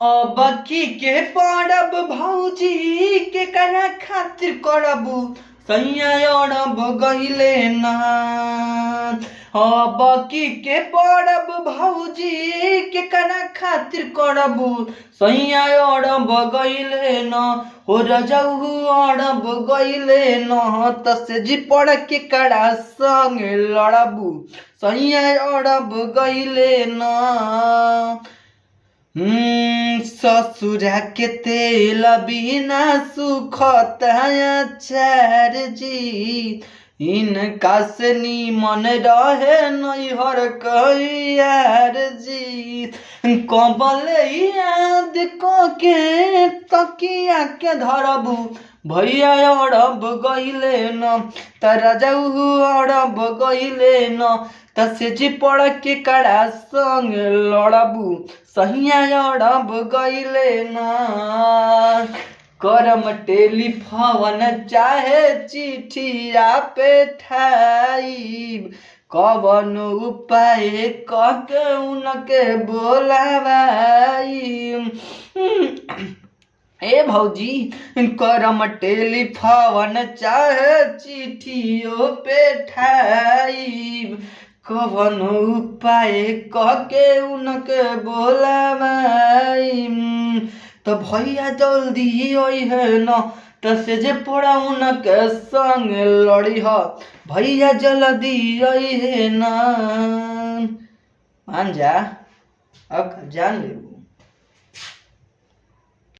अब की के पड़ब भौजी के करा खातिर करबू सैया अड़ब गईले ना। अब की के पड़ब भौजी के करा खातिर करबू सैया अड़ब गईले ना। हो रजऊ अड़ब गईले ना तसे जी पड़ के कड़ा संग लड़बू सैया अड़ब गईले ना। ससुरा के तेल बिना सुखत अचार जी इनका से नीमन रहे नैहर कैयार जी। कबल याद के तकिया के धरबू भैया अड़ब गईले न तारा जाऊ अड़ब गईले न तसे जी पड़ के कड़ा संग लड़बू सहिया अड़ब गईले न। करम टेलीफोन चाहे चिठिया पे ठाईब कवन उपाय कके उनके बोलावाई। ए भौजी करम टेलीफोन चाहे चिठियों पे ठाईब कवन उपाय कके उनके बोलावाई। तो भैया जल्दी आई है न तसे जे पड़ा उनके संग लड़ी ह भैया जल्दी आई है न। मान जा अब जान ले।